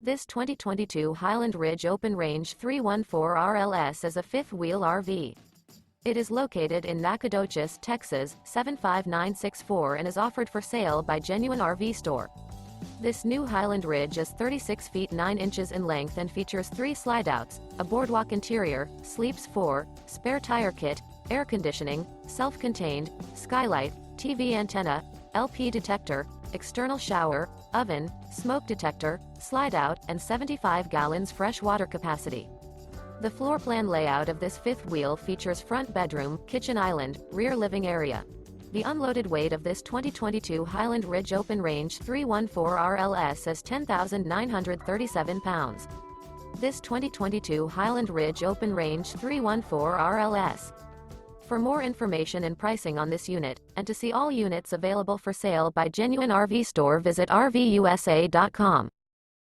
This 2022 Highland Ridge Open Range 314 RLS is a fifth-wheel RV. It is located in Nacogdoches, Texas, 75964 and is offered for sale by Genuine RV Store. This new Highland Ridge is 36 feet 9 inches in length and features 3 slideouts, a boardwalk interior, sleeps 4, spare tire kit, air conditioning, self-contained, skylight, TV antenna, LP detector, external shower, oven, smoke detector, slideout, and 75 gallons fresh water capacity. The floor plan layout of this fifth wheel features front bedroom, kitchen island, rear living area. The unloaded weight of this 2022 Highland Ridge Open Range 314 RLS is 10,937 pounds. This 2022 Highland Ridge Open Range 314 RLS. For more information and pricing on this unit, and to see all units available for sale by Genuine RV Store, visit RVUSA.com.